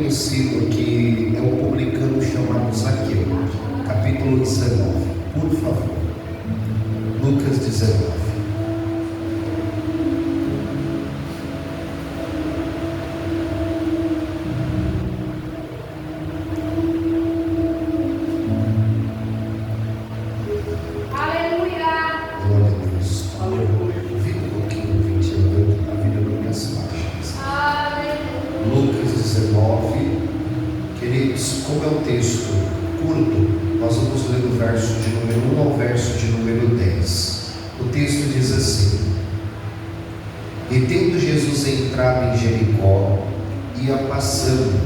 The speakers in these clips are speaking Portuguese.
conhecido que é um publicano chamado Zaqueu, capítulo 19, por favor. Lucas 19. Como é um texto curto, nós vamos ler do verso de número 1 ao verso de número 10. O texto diz assim: E tendo Jesus entrado em Jericó, ia passando,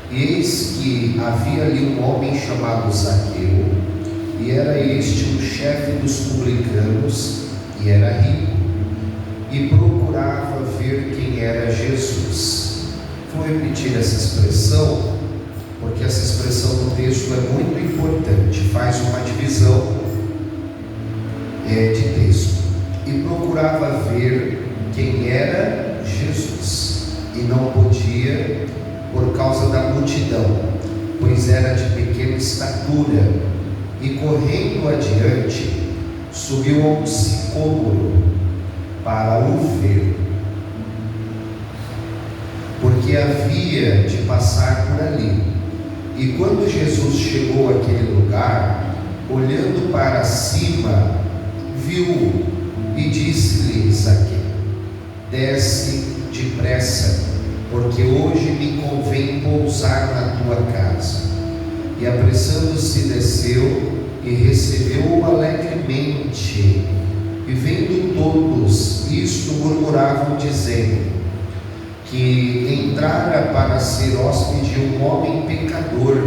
e eis que havia ali um homem chamado Zaqueu, e era este o chefe dos publicanos, e era rico, e procurava ver quem era Jesus. Vou repetir essa expressão, porque essa expressão do texto é muito importante, faz uma divisão de texto. E procurava ver quem era Jesus, e não podia por causa da multidão, pois era de pequena estatura, e correndo adiante, subiu a um sicômoro para o ver, porque havia de passar por ali. E quando Jesus chegou àquele lugar, olhando para cima, viu-o e disse-lhe: Zaqueu, desce depressa, porque hoje me convém pousar na tua casa. E apressando-se desceu e recebeu-o alegremente. E vendo todos isto, murmuravam, dizendo que entrara para ser hóspede um homem pecador.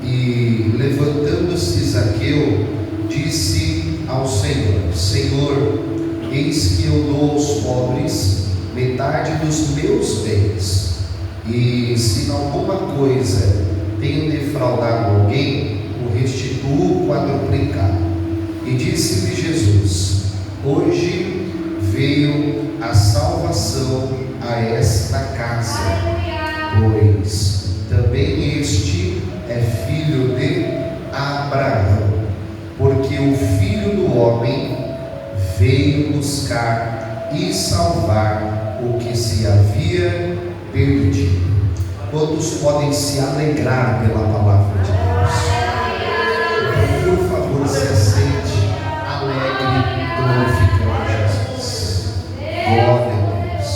E levantando-se Zaqueu, disse ao Senhor: Senhor, eis que eu dou aos pobres metade dos meus bens, e se em alguma coisa tenho defraudado alguém, o restituo quadruplicado. E disse-lhe Jesus: hoje veio a salvação a esta casa, pois também este é filho de Abraão, porque o Filho do Homem veio buscar e salvar o que se havia perdido. Quantos podem se alegrar pela palavra de Deus? Então, por favor, se assente alegre, glorificando Jesus. Glória a Deus.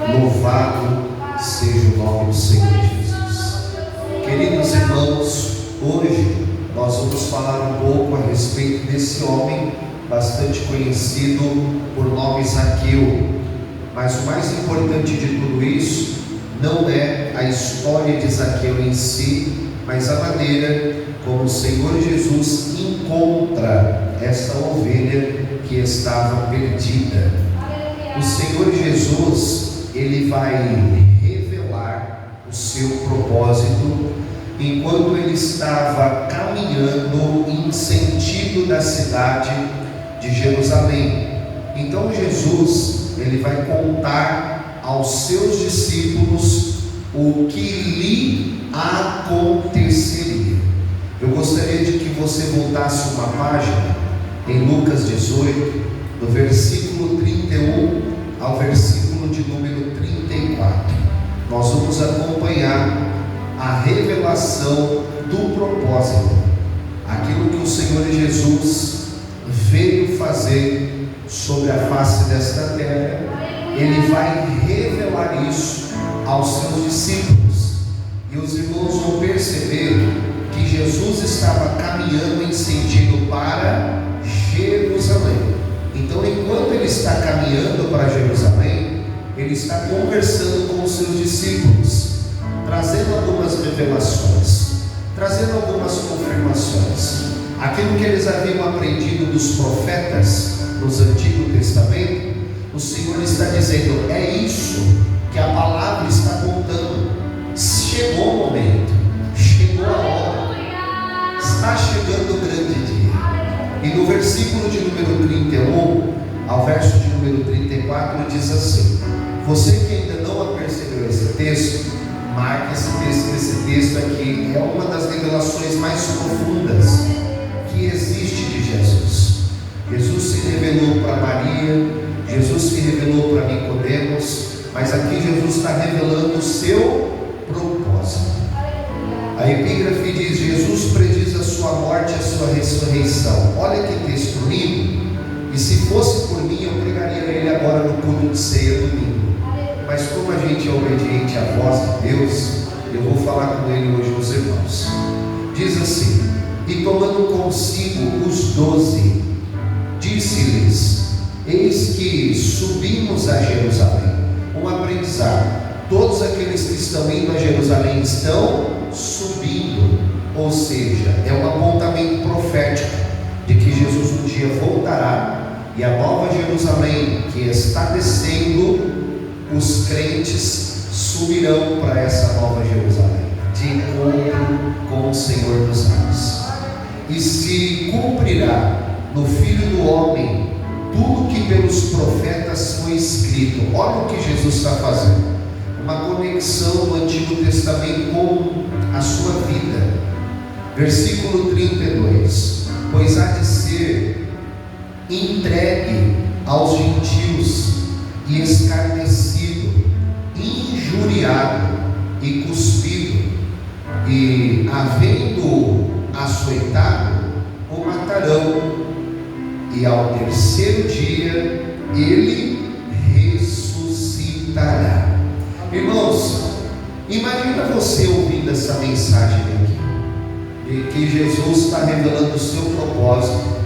Louvado seja o nome do Senhor Jesus. Queridos irmãos, hoje nós vamos falar um pouco a respeito desse homem bastante conhecido por nome Zaqueu. Mas o mais importante de tudo isso não é a história de Zaqueu em si, mas a maneira como o Senhor Jesus encontra esta ovelha que estava perdida. O Senhor Jesus, ele vai revelar o seu propósito enquanto ele estava caminhando em sentido da cidade de Jerusalém. Então Jesus, ele vai contar aos seus discípulos o que lhe aconteceria. Eu gostaria de que você voltasse uma página em Lucas 18, do versículo 31 ao versículo de número 34. Nós vamos acompanhar a revelação do propósito, aquilo que o Senhor Jesus veio fazer sobre a face desta terra. Ele vai revelar isso aos seus discípulos, e os irmãos vão perceber que Jesus estava caminhando em sentido para Jerusalém. Então, enquanto ele está caminhando para Jerusalém, ele está conversando com os seus discípulos, trazendo algumas revelações, trazendo algumas confirmações, aquilo que eles haviam aprendido dos profetas no Antigo Testamento. O Senhor está dizendo: é isso que a palavra está contando. Chegou o momento, chegou a hora, está chegando o grande dia. E no versículo de número 31 ao verso de número 34 diz assim: você que ainda não texto, marque esse texto, que esse texto aqui é uma das revelações mais profundas que existe de Jesus. Jesus se revelou para Maria, Jesus se revelou para Nicodemos, mas aqui Jesus está revelando o seu propósito. A epígrafe diz: Jesus prediz a sua morte e a sua ressurreição. Olha que texto lindo. E se fosse por mim, eu pregaria ele agora no culto de ceia domingo. Mas como a gente é obediente à voz de Deus, eu vou falar com ele hoje aos irmãos. Diz assim: e tomando consigo os 12, disse-lhes: eis que subimos a Jerusalém. Um aprendizado: todos aqueles que estão indo a Jerusalém estão subindo, ou seja, é um apontamento profético de que Jesus um dia voltará, e a nova Jerusalém que está descendo, os crentes subirão para essa nova Jerusalém, de encontro com o Senhor dos Reis. E se cumprirá no Filho do Homem tudo que pelos profetas foi escrito. Olha o que Jesus está fazendo, uma conexão do Antigo Testamento com a sua vida. Versículo 32: pois há de ser entregue aos gentios, e escarnecido, injuriado e cuspido, e havendo açoitado, o matarão, e ao terceiro dia ele ressuscitará. Irmãos, imagina você ouvindo essa mensagem aqui, de que Jesus está revelando o seu propósito,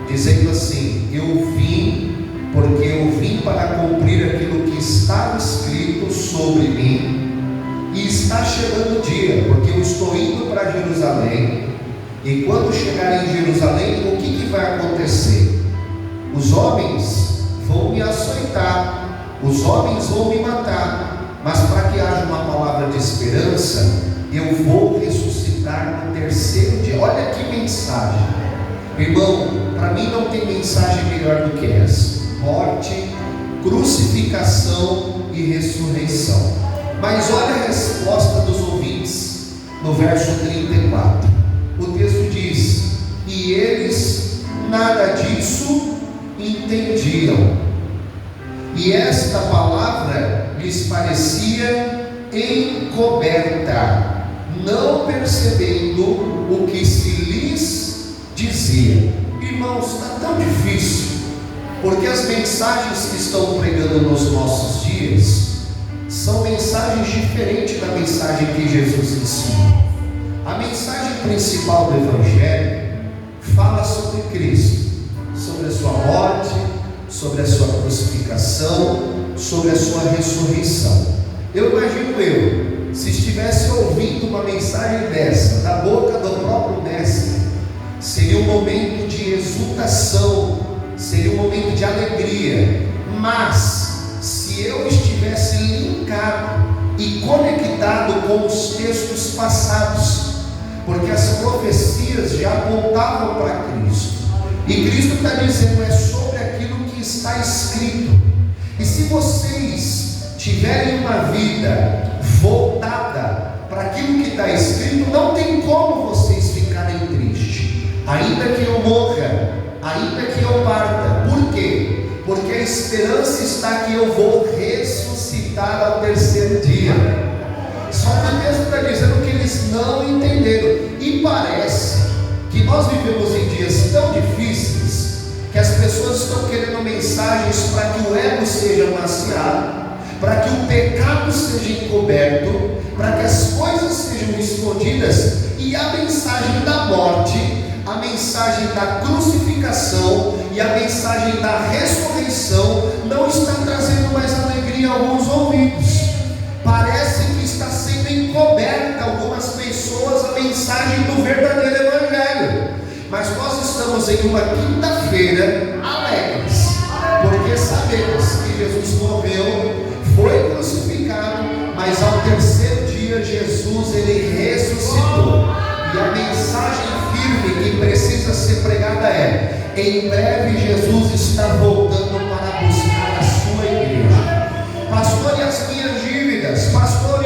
dizendo assim: eu vim porque eu vim para cumprir aquilo que estava escrito sobre mim, e está chegando o dia, porque eu estou indo para Jerusalém, e quando chegar em Jerusalém, o que vai acontecer? Os homens vão me açoitar, os homens vão me matar, mas para que haja uma palavra de esperança, eu vou ressuscitar no terceiro dia. Olha que mensagem, irmão. Para mim não tem mensagem melhor do que essa: morte, crucificação e ressurreição. Mas olha a resposta dos ouvintes no verso 34. O texto diz: e eles nada disso entendiam, e esta palavra lhes parecia encoberta, não percebendo o que se lhes dizia. Irmãos, está tão difícil, porque as mensagens que estão pregando nos nossos dias são mensagens diferentes da mensagem que Jesus ensina. A mensagem principal do Evangelho fala sobre Cristo, sobre a sua morte, sobre a sua crucificação, sobre a sua ressurreição. Eu imagino se estivesse ouvindo uma mensagem dessa da boca do próprio Mestre, seria um momento de exultação, seria um momento de alegria. Mas se eu estivesse linkado e conectado com os textos passados, porque as profecias já apontavam para Cristo, e Cristo está dizendo: é sobre aquilo que está escrito. E se vocês tiverem uma vida voltada para aquilo que está escrito, não tem como vocês ficarem tristes, ainda que eu morra, ainda que eu parta. Por quê? Porque a esperança está que eu vou ressuscitar ao terceiro dia. Só que o texto está dizendo que eles não entenderam, e parece que nós vivemos em dias tão difíceis que as pessoas estão querendo mensagens para que o ego seja maciado, para que o pecado seja encoberto, para que as coisas sejam escondidas, e a mensagem da morte, a mensagem da crucificação e a mensagem da ressurreição não está trazendo mais alegria a alguns ouvidos. Parece que está sendo encoberta a algumas pessoas a mensagem do verdadeiro Evangelho. Mas nós estamos em uma quinta-feira alegres, porque sabemos que Jesus morreu, foi crucificado, mas ao terceiro dia Jesus ele ressuscitou. E a mensagem firme que precisa ser pregada é: em breve Jesus está voltando para buscar a sua igreja. Pastor, e as minhas dívidas? Pastor,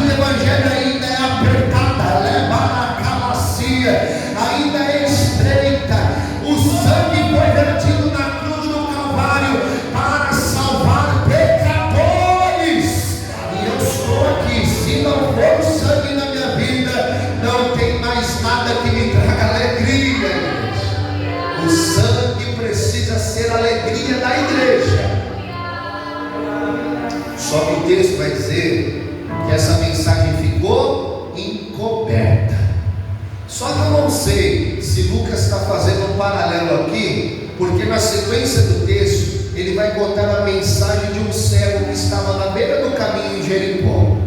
do Evangelho ainda é apertada, leva a calacia, ainda é estreita. O sangue foi vertido na cruz do Calvário para salvar pecadores. E eu estou aqui, se não for o sangue na minha vida, não tem mais nada que me traga alegria. O sangue precisa ser a alegria da igreja. Só que o texto vai dizer que essa mensagem ficou encoberta. Só que eu não sei se Lucas está fazendo um paralelo aqui, porque na sequência do texto ele vai contar a mensagem de um cego que estava na beira do caminho em Jericó.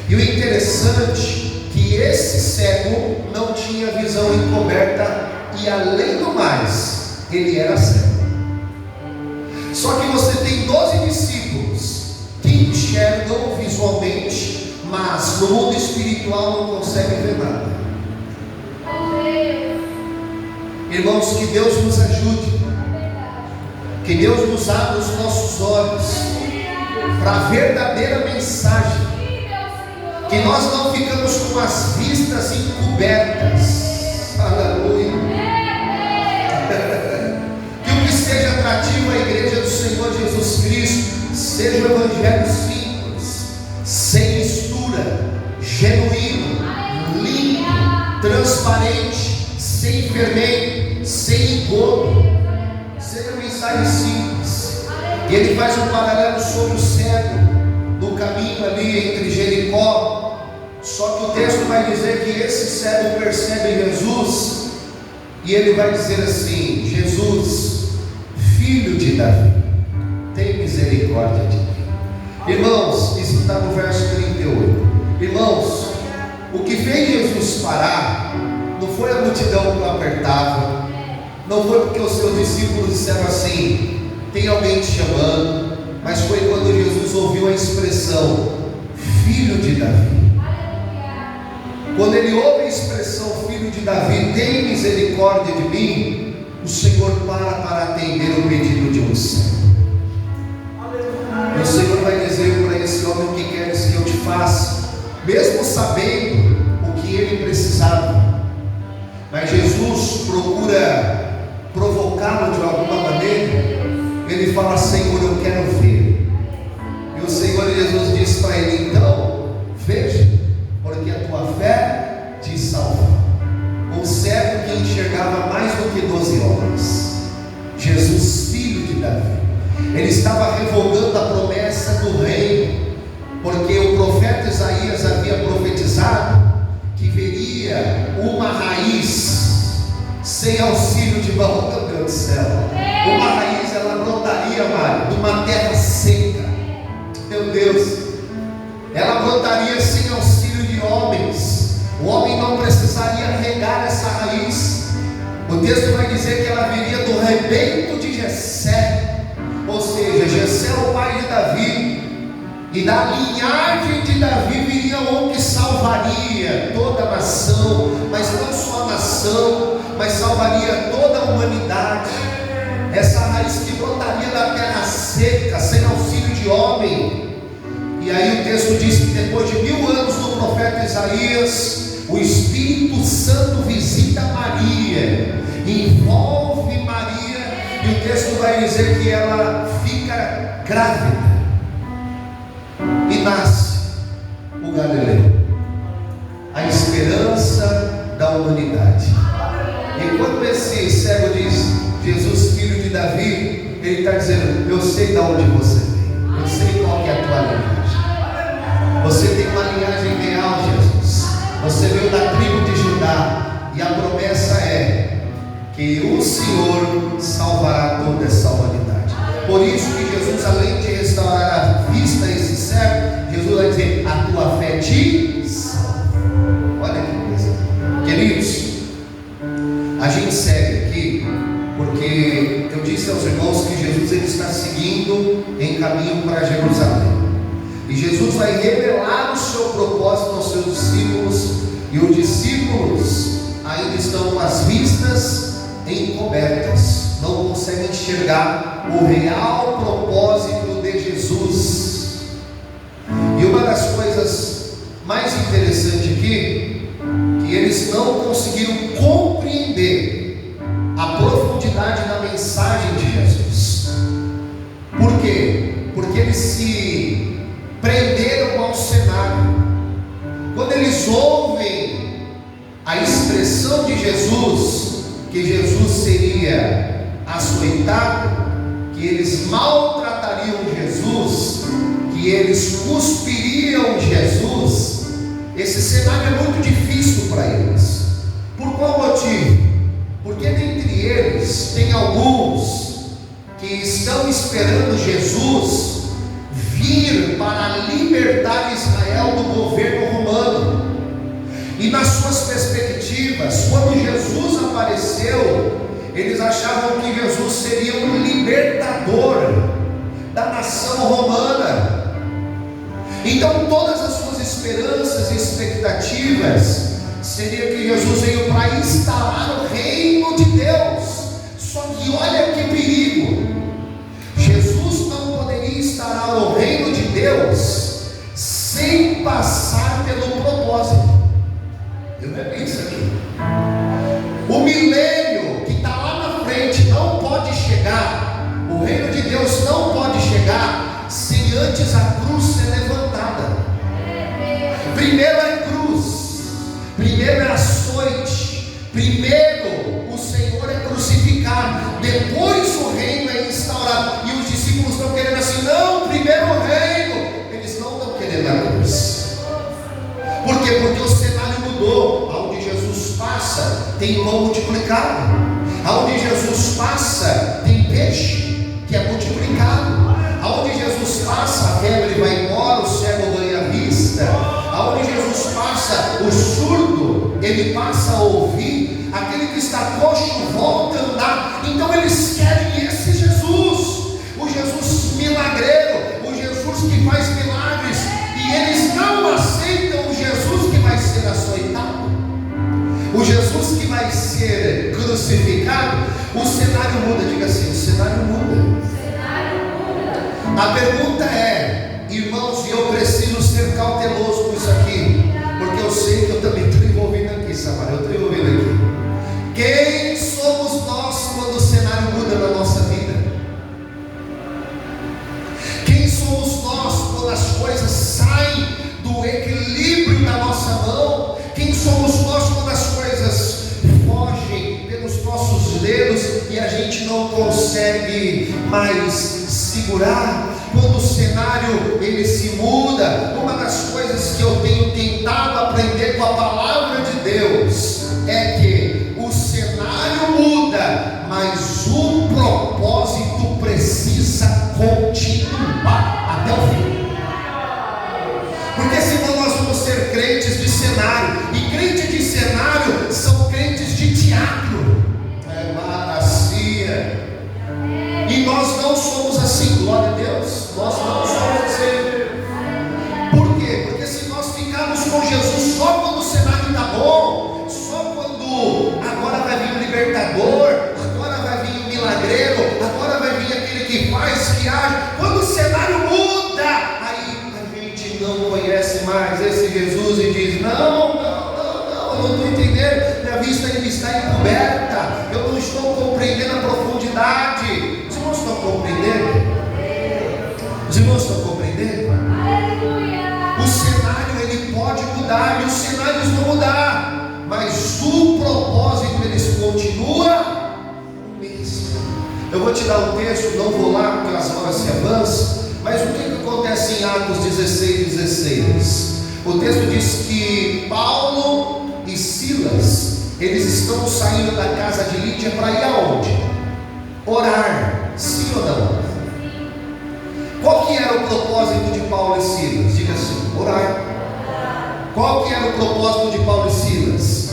E o interessante é que esse cego não tinha visão encoberta, e além do mais, ele era cego. Só que você tem 12 discípulos que enxergam visualmente, mas no mundo espiritual não conseguem ver nada. Irmãos, que Deus nos ajude, que Deus nos abra os nossos olhos para a verdadeira mensagem, que nós não ficamos com as vistas encobertas. Aleluia. Que o que seja atrativo à igreja do Senhor Jesus Cristo seja o evangelho simples, sem mistura, genuíno, limpo, transparente, sem fermento, sem engodo. Seja uma mensagem simples. E ele faz um paralelo sobre o cego no caminho ali entre Jericó. Só que o texto vai dizer que esse cego percebe Jesus, e ele vai dizer assim: Jesus, filho de Davi, tem misericórdia de mim. Irmãos, isso está no verso 38. Irmãos, o que fez Jesus parar não foi a multidão que o apertava, não foi porque os seus discípulos disseram assim: tem alguém te chamando, mas foi quando Jesus ouviu a expressão filho de Davi. Quando ele ouve a expressão filho de Davi, tem misericórdia de mim, o Senhor para atender o pedido de um cego. E o Senhor vai dizer para esse homem: o que queres que eu te faça? Mesmo sabendo o que ele precisava. Mas Jesus procura provocá-lo de alguma maneira. Ele fala: Senhor, eu quero ver. E o Senhor Jesus diz para ele: então, veja, porque a tua fé te salva. Um cego que enxergava mais do que 12 homens, Jesus, filho de Davi, ele estava revogando a promessa do reino, porque o profeta Isaías havia profetizado que veria uma raiz sem auxílio de mão. Meu Deus do céu, uma raiz, ela brotaria, Mário, de uma terra seca. Meu Deus, ela brotaria sem auxílio de homens. O homem não precisaria regar essa raiz. O texto vai dizer que ela viria do rebento de Jessé, ou seja, Jessé é o pai de Davi, e da linhagem de Davi viria um que salvaria toda a nação, mas não só a nação, mas salvaria toda a humanidade. Essa raiz que brotaria da terra seca, sem auxílio de homem. E aí o texto diz que depois de 1000 anos do profeta Isaías, o Espírito Santo visita Maria, envolve Maria, e o texto vai dizer que ela fica grávida e nasce o Galileu, a esperança da humanidade. E quando esse cego diz Jesus, filho de Davi, ele está dizendo: eu sei de onde você vem, eu sei qual que é a tua linhagem. Você tem uma linhagem real, Jesus. Você veio da tribo de Judá, e a promessa é que o Senhor salvará toda essa humanidade. Por isso que Jesus, além de restaurar a vista a esse cego, Jesus vai dizer: a tua fé te salva. Olha que coisa. Queridos, a gente segue aqui porque eu disse aos irmãos que Jesus ele está seguindo em caminho para Jerusalém. E Jesus vai revelar o seu propósito aos seus discípulos, e os discípulos ainda estão com as vistas encobertas, não conseguem enxergar o real propósito de Jesus. E uma das coisas mais interessante aqui, que eles não conseguiram compreender a profundidade da mensagem de Jesus. Por quê? Porque eles se prenderam ao cenário. Quando eles ouvem a expressão de Jesus, que Jesus seria açoitado, que eles maltratariam Jesus, que eles cuspiriam Jesus, esse cenário é muito difícil para eles. Por qual motivo? Porque dentre eles tem alguns que estão esperando Jesus vir para libertar Israel do governo romano. E nas suas perspectivas, quando Jesus apareceu, eles achavam que Jesus seria um libertador da nação romana. Então todas as suas esperanças e expectativas seria que Jesus veio para instalar o reino de Deus. Só que olha que perigo, Jesus não poderia instalar o reino de Deus sem passar pelo propósito. Eu não é isso aqui. O milênio que está lá na frente não pode chegar, o reino de Deus não pode chegar sem antes a cruz ser levantada. Primeiro é cruz, primeiro é açoite, primeiro o Senhor é crucificado, depois o reino é instaurado. E os discípulos estão querendo assim: não, primeiro o reino. Eles não estão querendo a cruz. Por quê? Porque o cenário mudou. Aonde Jesus passa, tem pão multiplicado. Aonde Jesus passa, tem peixe que é multiplicado. Aonde Jesus passa, a febre vai embora, o cego ganha vista. Aonde Jesus passa, o surdo, ele passa a ouvir. Aquele que está coxo volta a andar. Então eles querem esse Jesus, o Jesus milagreiro, o Jesus que faz milagres. E eles não aceitam o Jesus que vai ser açoitado, o Jesus que vai ser crucificado. O cenário muda. Diga assim: o cenário muda. A pergunta é, irmãos, e eu preciso ser cauteloso com isso aqui, porque eu sei que eu também estou envolvido aqui, Samara, eu estou envolvido aqui. Quem somos nós quando o cenário muda na nossa vida? Quem somos nós quando as coisas saem do equilíbrio da nossa mão? Quem somos nós quando as coisas fogem pelos nossos dedos e a gente não consegue mais segurar? Quando o cenário ele se muda, uma das coisas que eu tenho tentado aprender com a palavra de Deus é que o cenário muda, mas o propósito precisa continuar até o fim. Porque senão nós vamos ser crentes de cenário, e crentes de cenário são crentes de teatro. É maracia. E nós não somos assim, glória a Deus. Nós não somos assim. Por quê? Porque se nós ficarmos com Jesus só quando o cenário está bom, só quando agora vai vir o libertador, agora vai vir o milagreiro, agora vai vir aquele que faz, que age, quando o cenário muda, aí a gente não conhece mais esse Jesus e diz: não, eu não estou entendendo, minha vista ainda está encoberta, eu não estou compreendendo a profundidade. Os irmãos estão compreendendo? Os irmãos estão compreendendo? O cenário ele pode mudar, e os cenários vão mudar, mas o propósito eles continuam o mesmo. Eu vou te dar um texto, não vou lá porque as horas se avançam, mas o que acontece em Atos 16:16? O texto diz que Paulo e Silas, eles estão saindo da casa de Lídia para ir aonde? Orar, sim ou não? Qual que era o propósito de Paulo e Silas? Diga assim: orar. Qual que era o propósito de Paulo e Silas?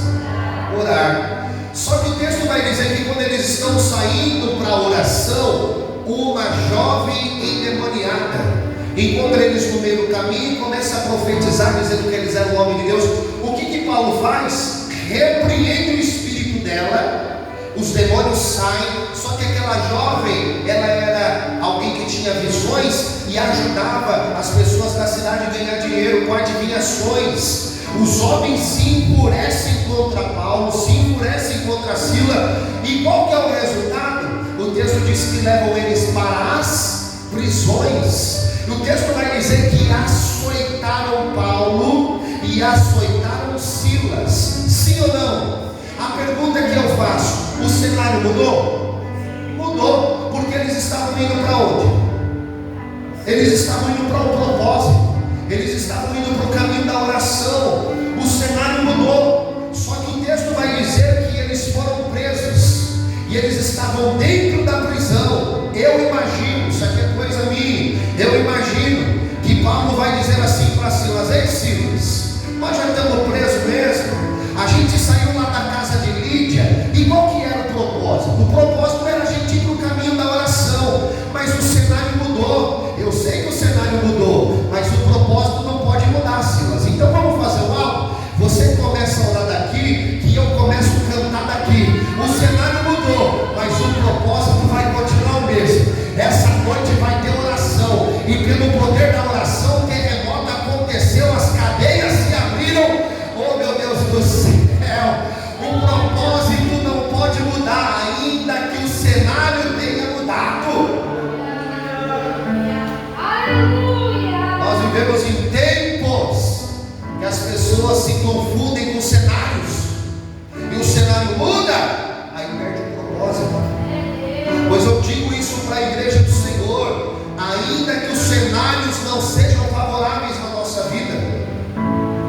Orar. Só que o texto vai dizer que quando eles estão saindo para a oração, uma jovem endemoniada encontra eles no meio do caminho e começa a profetizar, dizendo que eles eram o homem de Deus. O que Paulo faz? Repreende o espírito dela, os demônios saem. Só que aquela jovem, ela era alguém que tinha visões, e ajudava as pessoas da cidade a ganhar dinheiro com adivinhações. Os homens se enfurecem contra Paulo, se enfurecem contra Silas, e qual que é o resultado? O texto diz que levam eles para as prisões. O texto vai dizer que açoitaram Paulo e açoitaram Silas. Sim ou não? A pergunta que eu faço: o cenário mudou? Mudou, porque eles estavam indo para onde? Eles estavam indo para um propósito, eles estavam indo para o caminho da oração. O cenário mudou, só que o texto vai dizer que eles foram presos e eles estavam dentro da prisão. Eu imagino, isso aqui é coisa minha, eu imagino que Paulo vai dizer assim para Silas: ei Silas, nós já estamos presos mesmo, a gente saiu lá da casa de Lídia, e qual que era o propósito? O propósito era a gente ir para o caminho da oração, mas o cenário mudou. Eu sei que o cenário mudou, mas o propósito não pode mudar, Silas. Então vamos fazer algo? Você começa a orar daqui, que eu começo a cantar daqui. O cenário mudou, mas o propósito vai continuar o mesmo. Essa noite vai ter oração, e pelo poder da oração, o terremoto aconteceu, as cadeias se abriram. Oh meu Deus do céu, o propósito não pode mudar, ainda que o cenário tenha mudado. Nós vivemos em tempos que as pessoas se confundem com cenários, e o cenário muda, aí perde o propósito. Pois eu digo isso para a igreja do Senhor: ainda que os cenários não sejam favoráveis na nossa vida,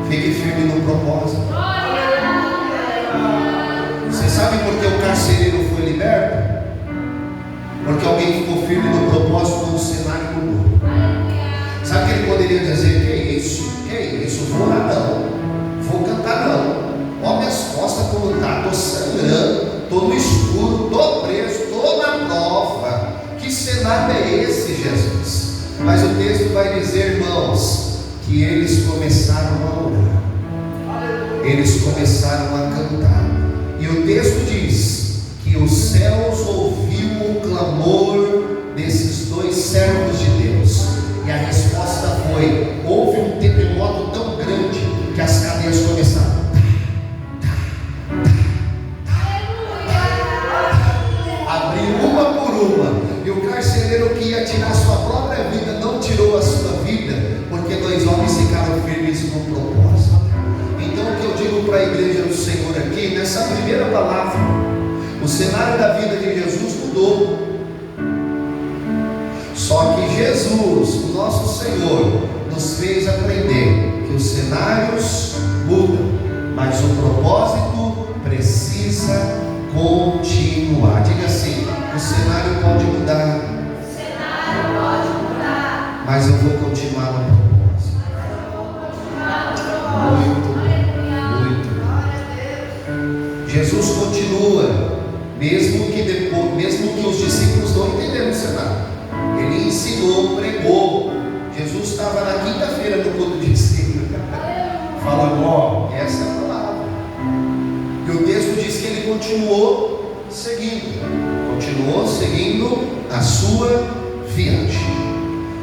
fique firme no propósito. Você sabe por que o carcereiro foi liberto? Porque alguém ficou firme no propósito quando o cenário mudou. Sabe o que ele poderia dizer? Que é isso? Que é isso? Vou orar não, vou cantar não. Ó minhas costas como está, estou sangrando, estou no escuro, estou preso, estou na prova. Que cenário é esse, Jesus? Mas o texto vai dizer, irmãos, que eles começaram a orar, eles começaram a cantar, e o texto diz que os céus ouviu o clamor desses dois servos de Deus, e a resposta foi: houve um terremoto tão grande que as cadeias começaram abrir uma por uma, e o carcereiro que ia tirar sua própria vida não tirou a sua vida, porque dois homens ficaram firmes no propósito. Então o que eu digo para a igreja do Senhor aqui, nessa primeira palavra, o cenário da vida de Jesus mudou. Só que Jesus, o nosso Senhor, nos fez aprender que os cenários mudam, mas o propósito precisa continuar. Diga assim: o cenário pode mudar, mas eu vou continuar no propósito. Muito. Jesus continua, mesmo que os discípulos não entenderam o cenário. Ele ensinou, pregou. Jesus estava na quinta-feira no culto de ensino, falando: ó, essa é a palavra. E o texto diz que ele continuou seguindo a sua viagem.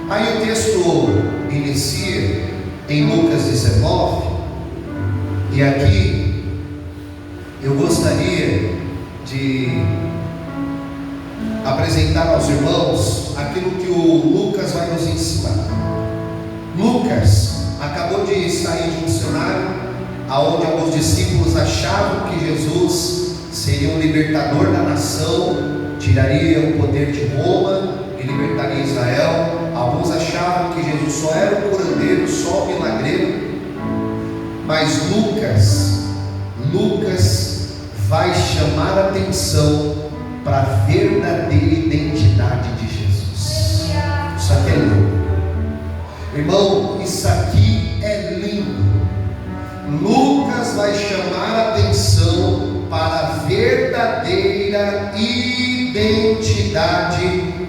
Aí o texto inicia em Lucas 19, e aqui eu gostaria de apresentar aos irmãos aquilo que o Lucas vai nos ensinar. Lucas acabou de sair de um cenário onde alguns discípulos achavam que Jesus seria um libertador da nação, tiraria o poder de Roma e libertaria Israel. Alguns achavam que Jesus só era o curandeiro, só o milagreiro. Mas Lucas vai chamar a atenção para a verdadeira identidade de Jesus. Isso aqui é lindo, irmão, isso aqui é lindo. Lucas vai chamar a atenção para a verdadeira identidade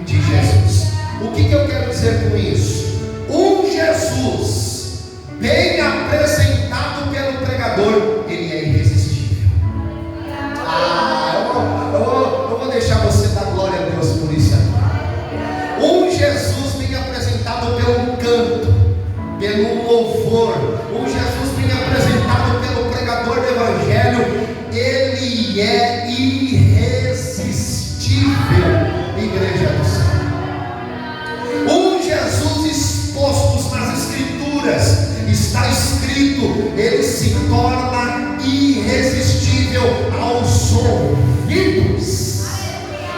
de Jesus. O que eu quero dizer com isso? Um Jesus bem apresentado pelo pregador, ele é irresistível. Eu vou deixar você dar glória a Deus por isso aqui. Um Jesus bem apresentado Espírito, ele se torna irresistível aos ouvidos.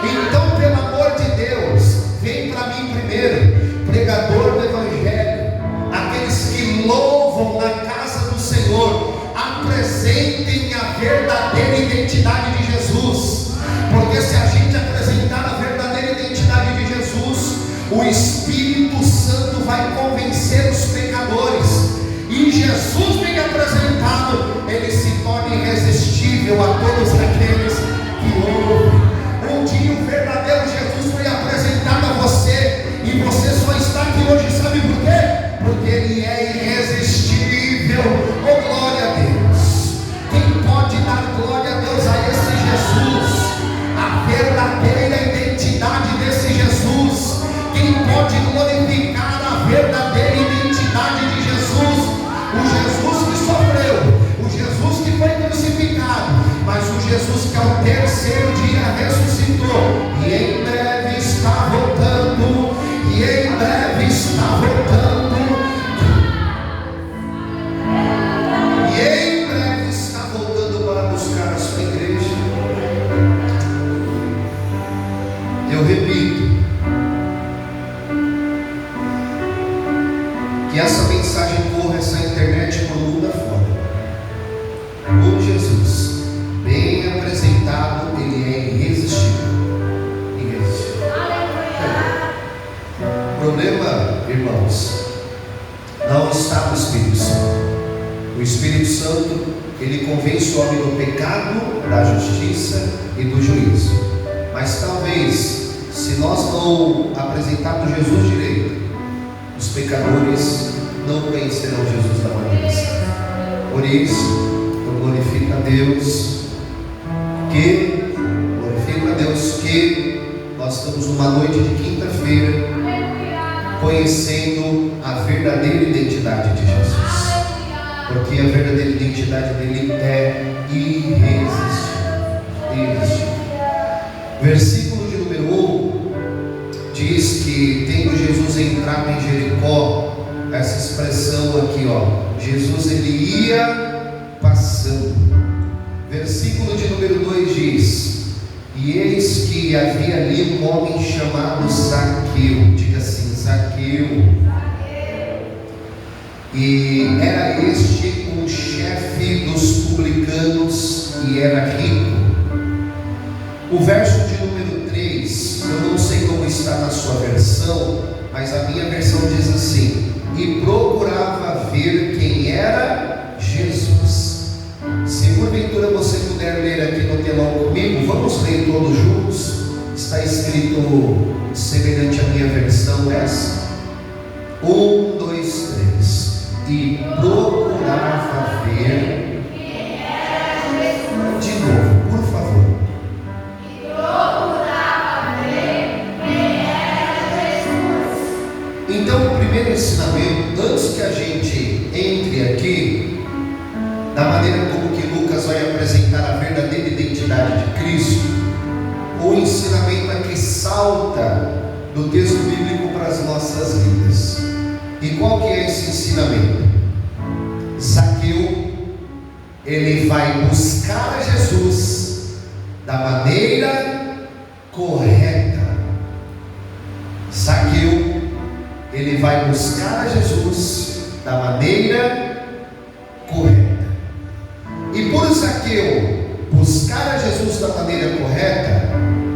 Então, pelo amor de Deus, vem para mim primeiro, pregador do Evangelho, aqueles que louvam na casa do Senhor, apresentem a verdadeira identidade de Jesus, porque se a gente apresentar a verdadeira identidade de Jesus, o Espírito Santo vai convencer os pecadores, e Jesus bem apresentado, ele se torna irresistível a todos aqueles que ouvem. Um dia o verdadeiro Jesus foi apresentado a você, e você só está aqui hoje, sabe por quê? Porque ele é irresistível. Oh, glória a Deus! Quem pode dar glória a Deus a esse Jesus? A verdadeira identidade desse Jesus. Quem pode glorificar a verdadeira identidade de Jesus? O Jesus que sofreu, o Jesus que foi crucificado, mas o Jesus que ao terceiro dia ressuscitou, e em breve está voltando, e em breve está voltando, e em breve está voltando para buscar a sua igreja. Eu repito, que essa mensagem corra essa internet por mundo afora. O Jesus bem apresentado, ele é irresistível. Irresistível. O problema, irmãos, não está no Espírito Santo. O Espírito Santo, ele convence o homem do pecado, da justiça e do juízo. Mas talvez, se nós não apresentarmos Jesus direito, os pecadores não conhecerão Jesus da maneira certa. Por isso, eu glorifico a Deus que nós estamos numa noite de quinta-feira conhecendo a verdadeira identidade de Jesus, porque a verdadeira identidade dele é irresistível. Versículo de número 1 diz que, tendo Jesus entrado em Jericó, essa expressão aqui, Jesus ele ia passando. Versículo de número 2 diz: e eis que havia ali um homem chamado Zaqueu. Diga assim: Zaqueu. E era este um chefe dos publicanos e era rico. O verso de número 3, eu não sei como está na sua versão, mas a minha versão diz assim: e procurava ver quem era Jesus. Se porventura você puder ler aqui no telão comigo, vamos ler todos juntos. Está escrito semelhante à minha versão essa. 1, 2, 3. E procurava ver. De novo, por favor. Então, o primeiro ensinamento, antes que a gente entre aqui, da maneira como que Lucas vai apresentar a verdadeira identidade de Cristo, o ensinamento aqui salta do texto bíblico para as nossas vidas. E qual que é esse ensinamento? Zaqueu, ele vai buscar a Jesus da maneira correta. Zaqueu, ele vai buscar a Jesus da maneira correta. E por Zaqueu buscar a Jesus da maneira correta,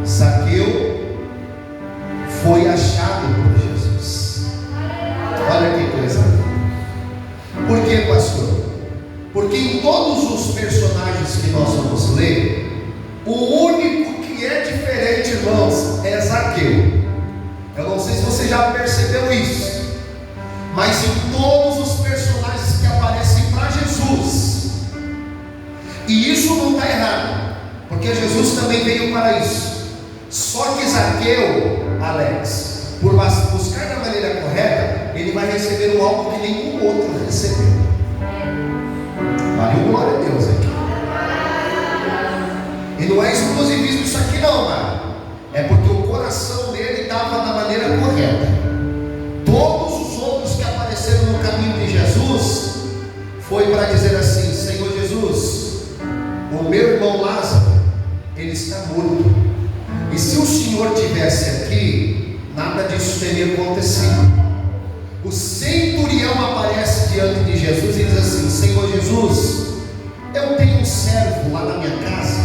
Zaqueu foi achado por Jesus. Olha que coisa. Por que, pastor? Porque em todos os personagens que nós vamos ler, o único que é diferente, irmãos, é Zaqueu. Eu não sei se você já percebeu isso, mas em todos os personagens que aparecem para Jesus, e isso não está errado, porque Jesus também veio para isso. Só que Zaqueu, Alex, por buscar da maneira correta, ele vai receber um algo que nenhum outro recebeu. Valeu, glória a Deus aqui. E não é exclusivismo isso aqui não, mano. É porque o coração dele estava da maneira correta. Todos os outros que apareceram no caminho de Jesus foi para dizer assim: Senhor Jesus, o meu irmão Lázaro, ele está morto, e se o Senhor tivesse aqui, nada disso teria acontecido. O centurião aparece diante de Jesus e diz assim: Senhor Jesus, eu tenho um servo lá na minha casa,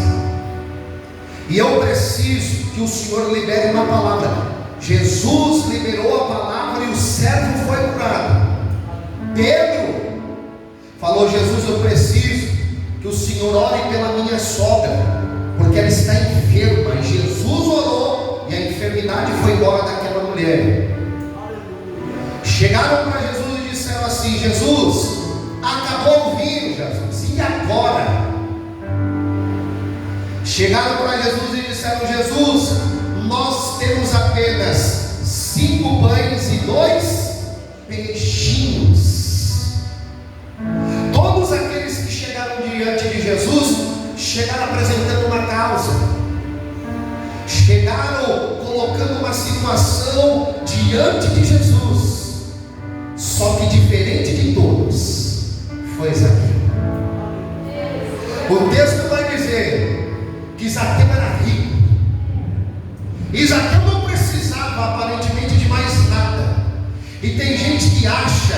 e eu preciso que o Senhor libere uma palavra. Jesus liberou a palavra e o servo foi curado. Pedro falou: Jesus, eu preciso que o Senhor ore pela minha sogra, porque ela está enferma. E Jesus orou e a enfermidade foi embora daquela mulher. Chegaram para Jesus e disseram assim: Jesus, acabou o vinho, Jesus, e agora? Chegaram para Jesus e disseram: Jesus, nós temos apenas 5 pães e 2 peixinhos. Todos aqueles que chegaram diante de Jesus chegaram apresentando uma causa, chegaram colocando uma situação diante de Jesus. Só que diferente de todos foi Zaqueu. O texto vai dizer que Zaqueu era rico, e Zaqueu não precisava aparentemente de mais nada. E tem gente que acha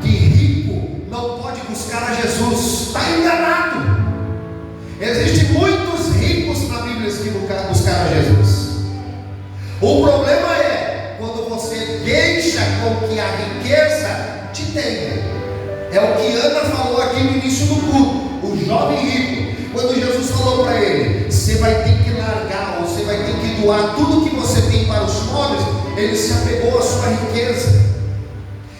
que rico não pode buscar a Jesus. Está enganado. Existem muitos ricos na Bíblia que buscaram a Jesus. O problema é quando você deixa com que a riqueza te tenha. É o que Ana falou aqui no início do culto. O jovem rico, quando Jesus falou para ele: você vai ter que largar, ou você vai ter que doar tudo que você tem para os pobres, ele se apegou à sua riqueza,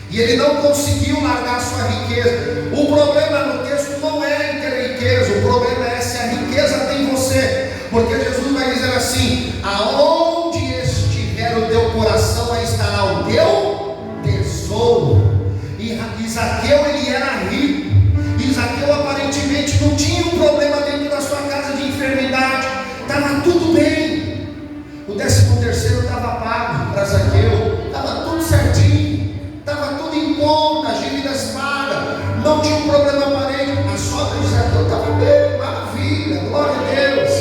e ele não conseguiu largar a sua riqueza. O problema no texto não é em ter riqueza, o problema é se a riqueza tem você, porque Jesus vai dizer assim: aonde estiver o teu coração, aí estará o teu tesouro. E Zaqueu, ele era rico, e Zaqueu aparentemente não tinha um problema dentro da sua casa de enfermidade, estava tudo bem. O 13º estava pago para Zaqueu, estava tudo certinho, estava tudo em conta, as dívidas pagas, não tinha um problema aparente. A sogra de Zaqueu estava bem, maravilha, glória a Deus.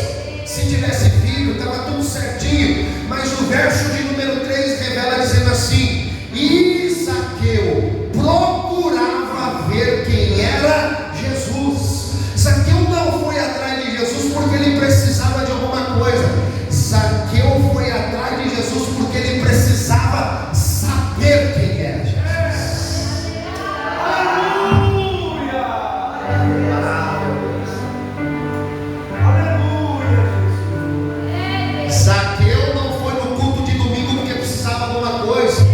Se tivesse filho, estava tudo certinho. Mas o verso de número 3 revela dizendo assim: e Zaqueu procurava ver quem era Jesus. Zaqueu não foi atrás de Jesus porque ele precisava de alguma coisa. Zaqueu foi atrás de Jesus porque ele precisava saber quem era Jesus. Aleluia! Aleluia! Zaqueu não foi no culto de domingo porque precisava de uma coisa.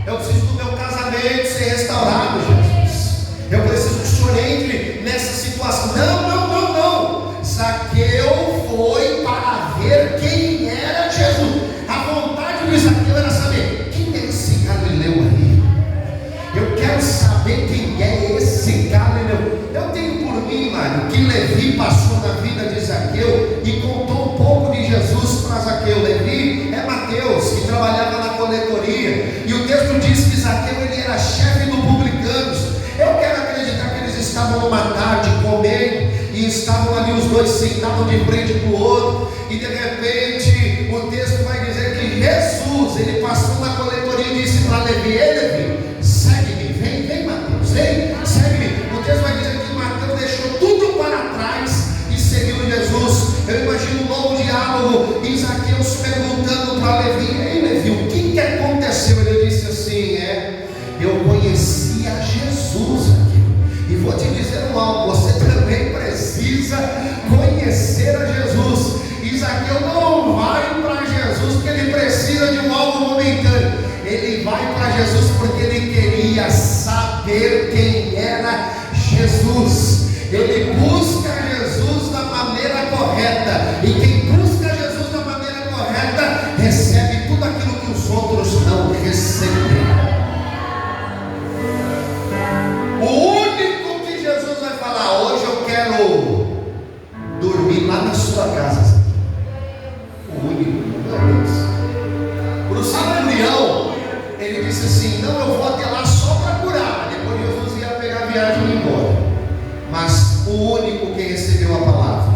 Eu preciso do meu casamento ser restaurado, Jesus. Eu preciso que o Senhor entre nessa situação. Não. Zaqueu foi para ver quem era Jesus. A vontade de Zaqueu era saber: quem é esse Galileu aí? Eu quero saber quem é esse Galileu. Eu tenho por mim, mano, que Levi passou na vida de Zaqueu e contou um pouco de Jesus para Zaqueu. Levi é Mateus, que trabalhava na coletoria, e o texto diz que Zaqueu, ele era chefe do publicanos. Eu quero acreditar que eles estavam numa tarde comendo, e estavam ali os dois sentados de frente para o outro, e de repente o texto vai dizer que Jesus, ele passou na coletoria e disse para Levi: ei Levi, segue-me, vem Mateus, vem, segue-me. O texto vai dizer que Mateus deixou tudo para trás e seguiu Jesus. Eu imagino um novo diálogo, e Zaqueu perguntando para Levi: ei Levi, o que aconteceu? Ele disse assim: eu conhecia Jesus aqui. E vou te dizer algo: você também precisa conhecer a Jesus. E Zaqueu não vai para Jesus porque ele precisa de um algo momentâneo. Ele vai para Jesus porque ele queria saber quem era Jesus. Ele busca Jesus da maneira correta, e quem busca Jesus da maneira correta recebe tudo aquilo que os outros não receberam. O único que Jesus vai falar: hoje eu quero dormir lá na sua casa. O único, meu Deus. Para o centurião, ele disse assim: não, eu vou até lá só para curar. Depois Jesus ia pegar a viagem e ir embora. o único que recebeu a palavra.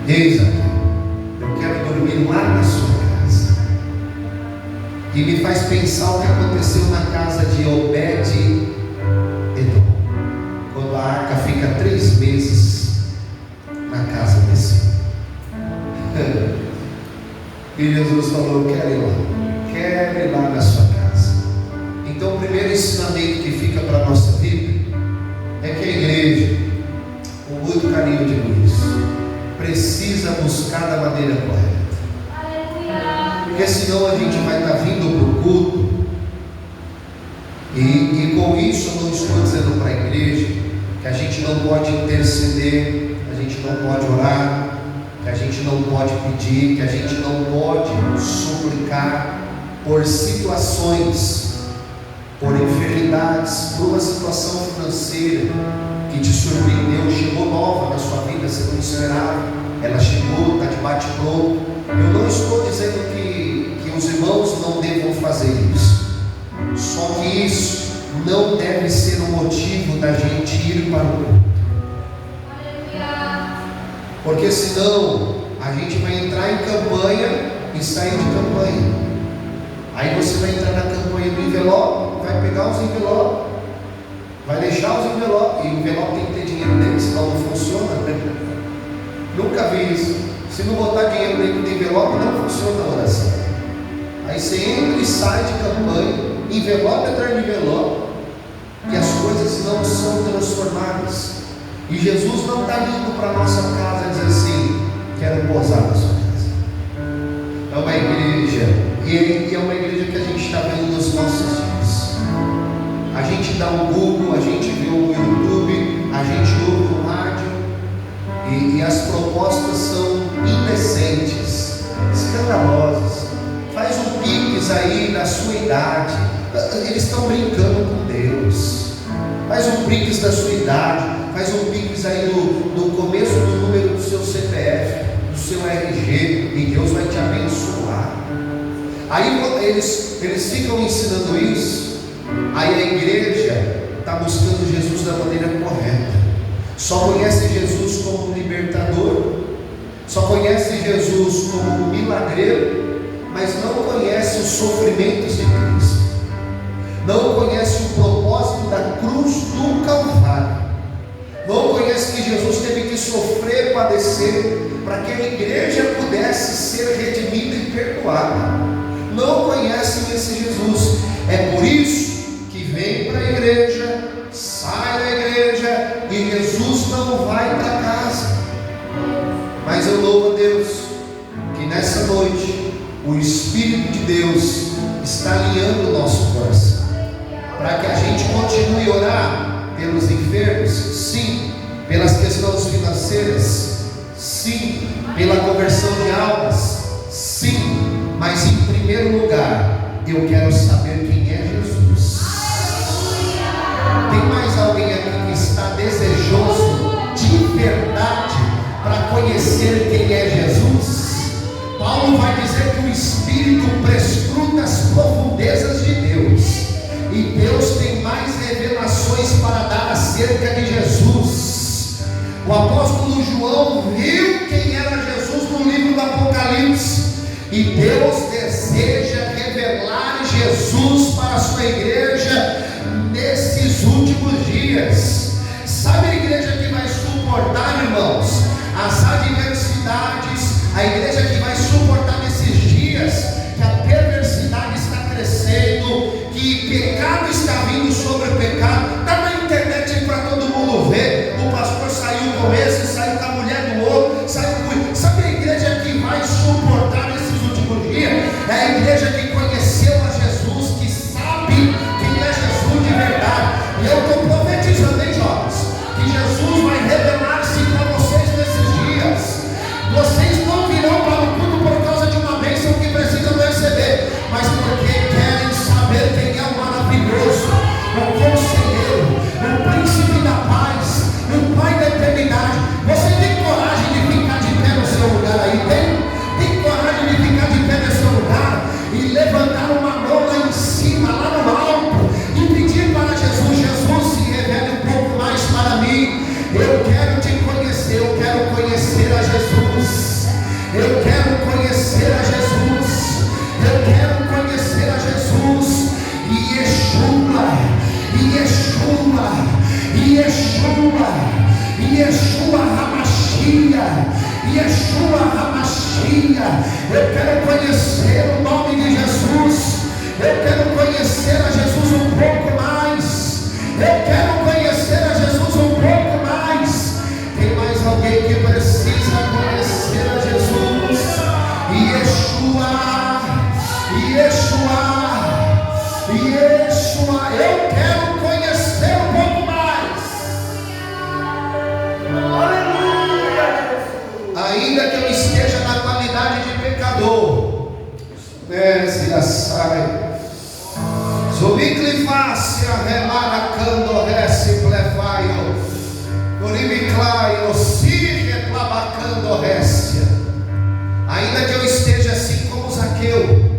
Eis aqui, eu quero dormir lá na sua casa. E me faz pensar o que aconteceu na casa de Obed-Edom, quando a arca fica 3 meses na casa desse. E Jesus falou: quero ir lá na sua casa. Então o primeiro ensinamento que fica para a nossa vida é que a igreja, com muito carinho de Luiz, precisa buscar da maneira correta. Porque senão a gente vai estar vindo para o culto, e com isso eu não estou dizendo para a igreja que a gente não pode interceder, a gente não pode orar, que a gente não pode pedir, que a gente não pode suplicar por situações, por enfermidades, por uma situação financeira que te surpreendeu, chegou nova na sua vida, você não esperava, ela chegou, está de bate-pronto. Eu não estou dizendo que os irmãos não devam fazer isso, só que isso não deve ser o motivo da gente ir para o culto, porque senão a gente vai entrar em campanha e sair de campanha. Aí você vai entrar na campanha do envelope, vai pegar os envelopes, vai deixar os envelopes, e o envelope tem que ter dinheiro dentro, senão não funciona, né? Nunca vi isso. Se não botar dinheiro dentro do envelope, não funciona a oração. Aí você entra e sai de campanha, envelope atrás de envelope, e as coisas não são transformadas. E Jesus não está indo para a nossa casa e dizer assim: quero posar na sua casa. É uma igreja, e é uma igreja que a gente está vendo nos nossos dias. A gente dá um Google, a gente vê no YouTube, a gente ouve no rádio, e as propostas são indecentes, escandalosas. Faz um pix aí da sua idade. Eles estão brincando com Deus. Faz um pix da sua idade, faz um pix aí no começo do número do seu CPF, do seu RG, e Deus vai te abençoar. Aí eles ficam ensinando isso. Aí a igreja está buscando Jesus da maneira correta, só conhece Jesus como libertador, só conhece Jesus como milagreiro, mas não conhece os sofrimentos de Cristo, não conhece o propósito da cruz do Calvário, não conhece que Jesus teve que sofrer, padecer, para que a igreja pudesse ser redimida e perdoada. Não conhecem esse Jesus. É por isso que vem para a igreja, sai da igreja, e Jesus não vai para casa. Mas eu louvo a Deus que nessa noite o Espírito de Deus está alinhando o nosso coração, para que a gente continue a orar pelos enfermos, sim, pelas questões financeiras, sim, pela conversão de almas, sim, mas em primeiro lugar eu quero saber quem é Jesus. Tem mais alguém aqui que está desejoso de verdade para conhecer quem é Jesus? Paulo vai dizer que o Espírito prescruta as profundezas de Deus, e Deus tem mais revelações para dar acerca de Jesus. O apóstolo João viu quem era Jesus no livro do Apocalipse, e Deus deseja revelar Jesus para a sua igreja nesses últimos dias. Sabe a igreja que vai suportar, irmãos, as adversidades, a igreja que vai suportar nesses dias que a perversidade está crescendo, que pecado está vindo sobre o pecado, está na internet aí para todo mundo ver. Yeshua HaMashiach. Eu quero conhecer o nome de Jesus. Eu quero conhecer a Jesus um pouco mais. Eu quero conhecer a Jesus um pouco mais. Tem mais alguém que precisa conhecer a Jesus? Yeshua, Yeshua, Yeshua. Eu quero conhecer um pouco mais. Aleluia. Ainda que eu esteja na qualidade de pecador, sai. Subiclifacia remaracando rece plevaio, uribiclaio, sirre plabacando récia. Ainda que eu esteja assim como Zaqueu,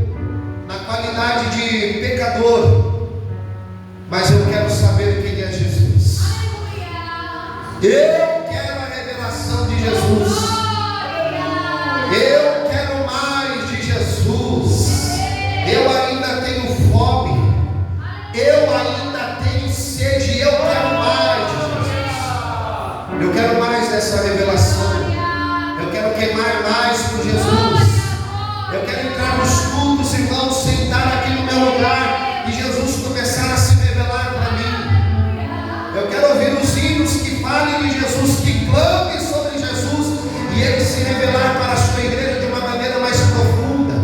na qualidade de pecador, mas eu quero saber quem é Jesus. Eu quero a revelação de Jesus. Eu quero mais de Jesus. Eu ainda tenho fome. Eu ainda tenho sede. Eu quero mais de Jesus. Eu quero mais dessa revelação. Eu quero queimar mais por Jesus. Eu quero entrar nos cultos, irmãos, sentar aqui no meu lugar e Jesus começar a se revelar para mim. Eu quero ouvir os hinos que falem de Jesus, que clamem sobre Jesus e Ele se revelar para a sua igreja de uma maneira mais profunda,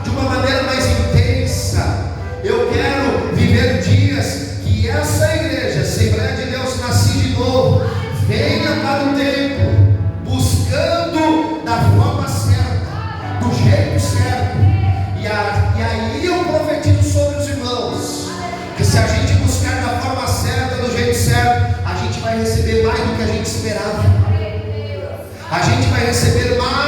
de uma maneira mais intensa. Eu quero viver dias que essa igreja, Assembleia de Deus Nasci de Novo, venha para o templo buscando da forma certa, do jeito certo. E aí eu profetizo sobre os irmãos que se a gente buscar da forma certa, do jeito certo, a gente vai receber mais do que a gente esperava. A gente vai receber mais